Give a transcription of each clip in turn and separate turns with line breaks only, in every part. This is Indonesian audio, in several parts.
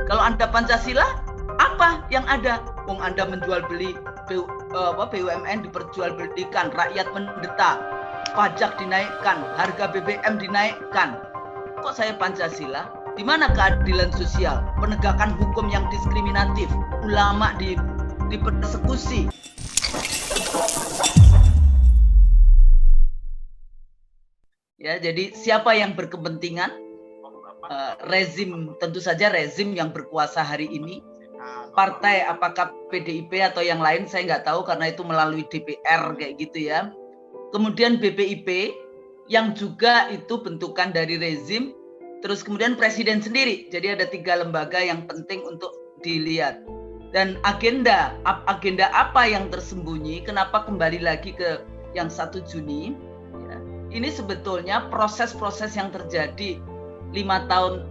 Kalau Anda Pancasila, apa yang ada? Wong Anda menjual beli BUMN diperjualbelikan, rakyat mendeta, pajak dinaikkan, harga BBM dinaikkan. Kok saya Pancasila? Di mana keadilan sosial, penegakan hukum yang diskriminatif, ulama dipersekusi? Ya, jadi siapa yang berkepentingan? Rezim, tentu saja rezim yang berkuasa hari ini. Partai apakah PDIP atau yang lain saya nggak tahu karena itu melalui DPR kayak gitu ya. Kemudian BPIP yang juga itu bentukan dari rezim. Terus kemudian presiden sendiri. Jadi ada 3 lembaga yang penting untuk dilihat. Dan agenda apa yang tersembunyi? Kenapa kembali lagi ke yang 1 Juni? Ya, ini sebetulnya proses-proses yang terjadi 5 tahun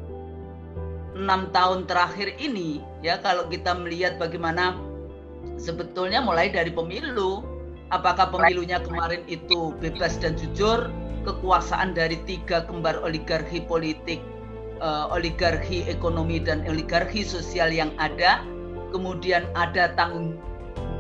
6 tahun terakhir ini ya, kalau kita melihat bagaimana sebetulnya mulai dari pemilu, apakah pemilunya kemarin itu bebas dan jujur, kekuasaan dari 3 kembar oligarki politik, oligarki ekonomi dan oligarki sosial yang ada, kemudian ada tanggung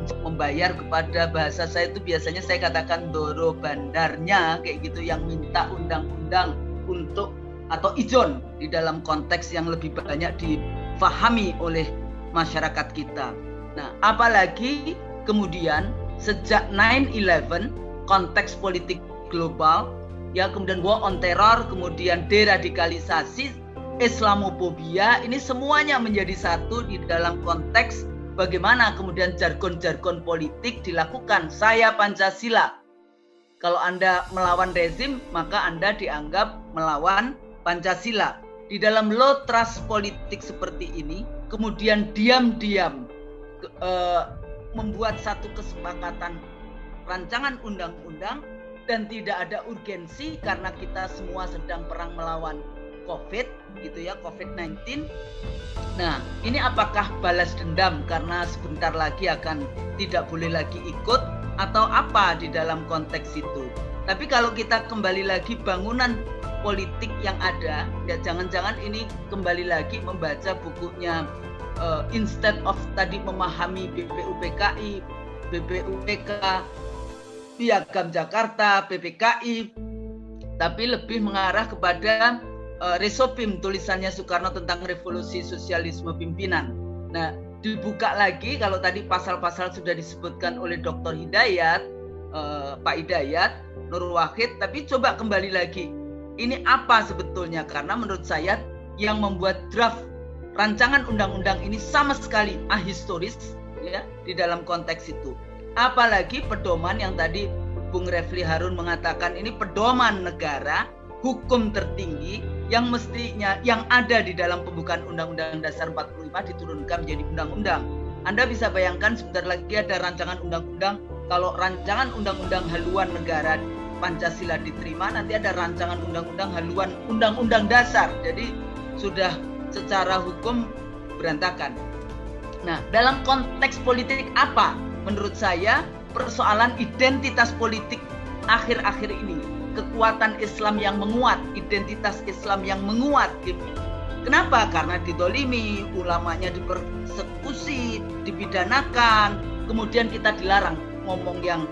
jawab membayar kepada, bahasa saya itu biasanya saya katakan doro bandarnya kayak gitu, yang minta undang-undang untuk atau ijon di dalam konteks yang lebih banyak difahami oleh masyarakat kita. Nah, apalagi kemudian sejak 9/11 konteks politik global ya, kemudian war on terror, kemudian deradikalisasi, Islamofobia, ini semuanya menjadi satu di dalam konteks bagaimana kemudian jargon-jargon politik dilakukan. Saya Pancasila. Kalau Anda melawan rezim, maka Anda dianggap melawan Pancasila. Di dalam low trust politik seperti ini, kemudian diam-diam membuat satu kesepakatan rancangan undang-undang dan tidak ada urgensi karena kita semua sedang perang melawan COVID, gitu ya, COVID-19. Nah, ini apakah balas dendam karena sebentar lagi akan tidak boleh lagi ikut atau apa di dalam konteks itu? Tapi kalau kita kembali lagi bangunan politik yang ada, ya jangan-jangan ini kembali lagi membaca bukunya instead of tadi memahami BPUPKI, BPUPK, Piagam Jakarta, PPKI, tapi lebih mengarah kepada Resopim, tulisannya Soekarno tentang revolusi sosialisme pimpinan. Nah, dibuka lagi kalau tadi pasal-pasal sudah disebutkan oleh Dr. Hidayat, Pak Hidayat, Nur Wahid, tapi coba kembali lagi. Ini apa sebetulnya? Karena menurut saya yang membuat draft rancangan undang-undang ini sama sekali ahistoris ya di dalam konteks itu. Apalagi pedoman yang tadi Bung Refli Harun mengatakan ini pedoman negara, hukum tertinggi yang mestinya yang ada di dalam pembukaan Undang-Undang Dasar 45 diturunkan menjadi undang-undang. Anda bisa bayangkan sebentar lagi ada rancangan undang-undang, kalau rancangan undang-undang haluan negara Pancasila diterima, nanti ada rancangan undang-undang haluan undang-undang dasar. Jadi sudah secara hukum berantakan. Nah, dalam konteks politik apa? Menurut saya persoalan identitas politik akhir-akhir ini, kekuatan Islam yang menguat, identitas Islam yang menguat gitu. Kenapa? Karena didolimi, ulamanya dipersekusi, dipidanakan, kemudian kita dilarang ngomong yang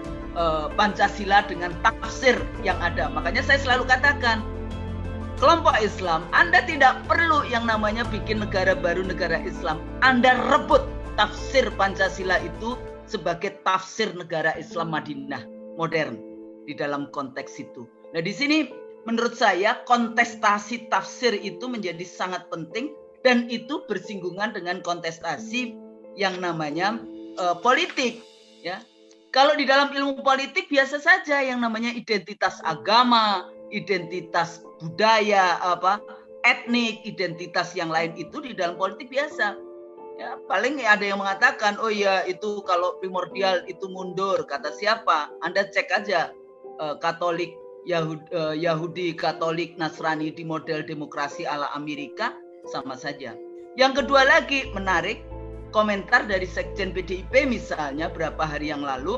Pancasila dengan tafsir yang ada. Makanya saya selalu katakan, kelompok Islam, Anda tidak perlu yang namanya bikin negara baru, negara Islam. Anda rebut tafsir Pancasila itu sebagai tafsir negara Islam Madinah modern di dalam konteks itu. Nah, di sini menurut saya kontestasi tafsir itu menjadi sangat penting dan itu bersinggungan dengan kontestasi yang namanya politik ya. Kalau di dalam ilmu politik biasa saja yang namanya identitas agama, identitas budaya, etnik, identitas yang lain itu di dalam politik biasa. Ya, paling ada yang mengatakan, oh ya itu kalau primordial itu mundur, kata siapa? Anda cek aja Katolik, Yahudi, Katolik, Nasrani di model demokrasi ala Amerika sama saja. Yang kedua lagi menarik, komentar dari Sekjen PDIP misalnya berapa hari yang lalu,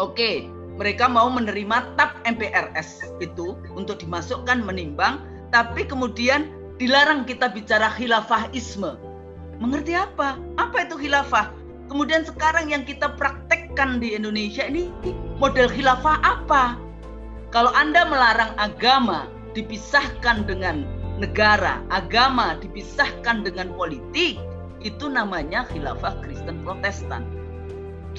oke, mereka mau menerima TAP MPRS itu untuk dimasukkan menimbang, tapi kemudian Dilarang kita bicara khilafahisme. Mengerti apa? Apa itu khilafah? Kemudian sekarang yang kita praktekkan di Indonesia ini model khilafah apa? Kalau Anda melarang agama dipisahkan dengan negara, agama dipisahkan dengan politik, itu namanya khilafah Kristen Protestan.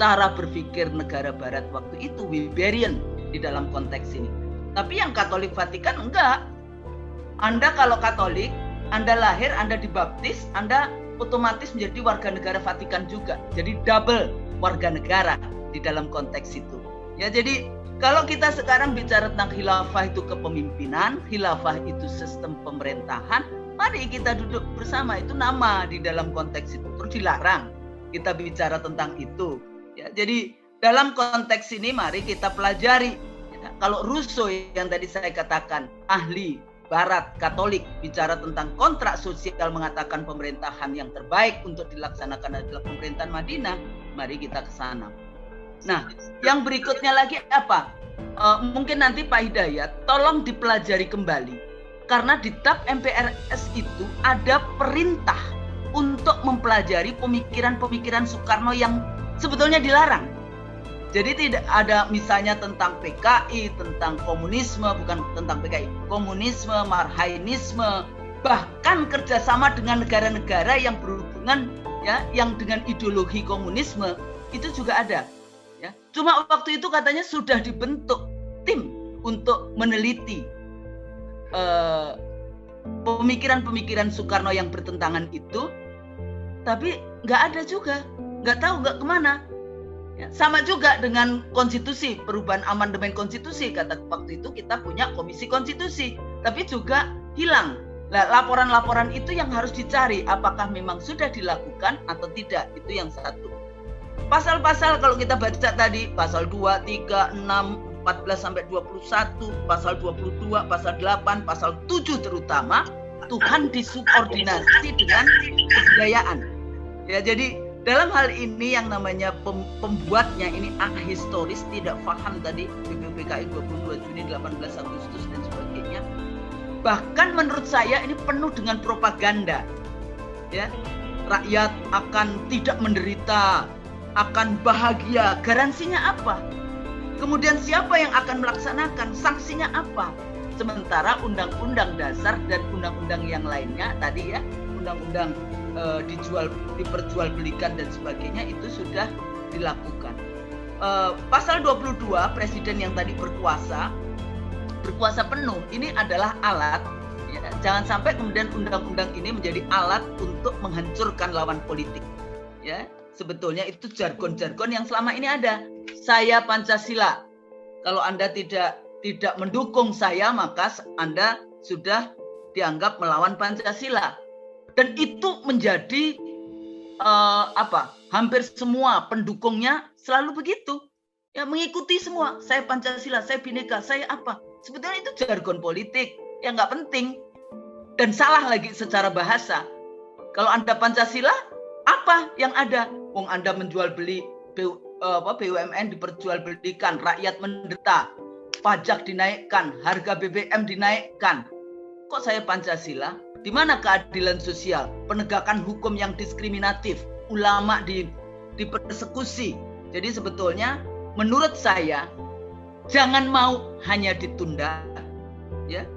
Cara berpikir negara barat waktu itu Weberian di dalam konteks ini. Tapi yang Katolik Vatikan enggak. Anda kalau Katolik, Anda lahir, Anda dibaptis, Anda otomatis menjadi warga negara Vatikan juga. Jadi double warga negara di dalam konteks itu. Ya, jadi kalau kita sekarang bicara tentang khilafah itu kepemimpinan, khilafah itu sistem pemerintahan, mari kita duduk bersama, itu nama di dalam konteks itu. Terus dilarang kita bicara tentang itu. Ya, jadi dalam konteks ini mari kita pelajari. Ya, kalau Rousseau yang tadi saya katakan, ahli Barat Katolik bicara tentang kontrak sosial, mengatakan pemerintahan yang terbaik untuk dilaksanakan adalah pemerintahan Madinah, mari kita ke sana. Nah, yang berikutnya lagi apa? Mungkin nanti Pak Hidayat tolong dipelajari kembali, karena di TAP MPRS itu ada perintah untuk mempelajari pemikiran-pemikiran Soekarno yang sebetulnya dilarang. Jadi tidak ada misalnya tentang PKI, tentang komunisme, bukan tentang PKI, komunisme, marhainisme, bahkan kerjasama dengan negara-negara yang berhubungan ya, yang dengan ideologi komunisme itu juga ada. Ya. Cuma waktu itu katanya sudah dibentuk tim untuk meneliti pemikiran-pemikiran Soekarno yang bertentangan itu, tapi nggak ada juga, nggak tahu nggak kemana. Ya, sama juga dengan konstitusi, perubahan amandemen konstitusi, kata waktu itu kita punya komisi konstitusi, tapi juga hilang. Nah, laporan-laporan itu yang harus dicari, apakah memang sudah dilakukan atau tidak, itu yang satu. Pasal-pasal kalau kita baca tadi, pasal 2, 3, 6, 14 sampai 21, pasal 22, pasal 8, pasal 7 terutama, Tuhan disubordinasi dengan kebudayaan. Ya, jadi dalam hal ini yang namanya pembuatnya ini ahistoris, tidak paham tadi PPPKI 22 Juni 18 Agustus dan sebagainya. Bahkan menurut saya ini penuh dengan propaganda. Ya, rakyat akan tidak menderita, akan bahagia. Garansinya apa? Kemudian siapa yang akan melaksanakan? Sanksinya apa? Sementara undang-undang dasar dan undang-undang yang lainnya tadi ya, undang-undang diperjualbelikan dan sebagainya itu sudah dilakukan. Pasal 22 presiden yang tadi berkuasa penuh, ini adalah alat ya, jangan sampai kemudian undang-undang ini menjadi alat untuk menghancurkan lawan politik ya. Sebetulnya itu jargon-jargon yang selama ini ada. Saya Pancasila. Kalau Anda tidak mendukung saya, maka Anda sudah dianggap melawan Pancasila. Dan itu menjadi hampir semua pendukungnya selalu begitu. Ya, mengikuti semua. Saya Pancasila, saya Bhinneka, saya apa. Sebetulnya itu jargon politik yang nggak penting. Dan salah lagi secara bahasa. Kalau Anda Pancasila, apa yang ada? Wong Anda menjual beli BUMN diperjualbelikan, rakyat menderita, pajak dinaikkan, harga BBM dinaikkan. Kok saya Pancasila? Di mana keadilan sosial, penegakan hukum yang diskriminatif, ulama dipersekusi. Jadi sebetulnya menurut saya jangan mau hanya ditunda. Ya,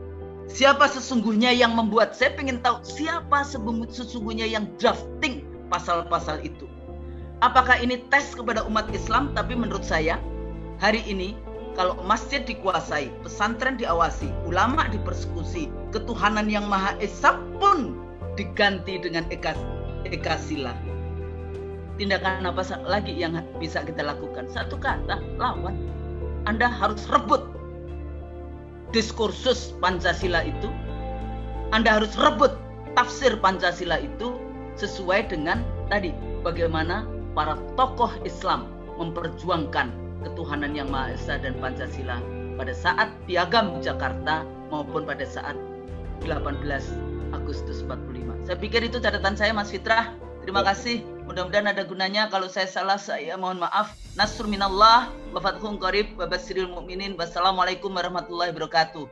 siapa sesungguhnya yang membuat? Saya ingin tahu siapa sesungguhnya yang drafting pasal-pasal itu. Apakah ini tes kepada umat Islam? Tapi menurut saya hari ini kalau masjid dikuasai, pesantren diawasi, ulama dipersekusi, ketuhanan yang Maha Esa pun diganti dengan Eka Sila. Tindakan apa lagi yang bisa kita lakukan? Satu kata, lawan. Anda harus rebut diskursus Pancasila itu. Anda harus rebut tafsir Pancasila itu sesuai dengan tadi bagaimana para tokoh Islam memperjuangkan ketuhanan yang Maha Esa dan Pancasila pada saat Piagam Jakarta maupun pada saat 18 Agustus 45. Saya pikir itu catatan saya, Mas Fitrah. Terima kasih. Mudah-mudahan ada gunanya. Kalau saya salah, saya mohon maaf. Nasrun minallah wa fathun qarib wa basyiril mu'minin. Wassalamualaikum warahmatullahi wabarakatuh.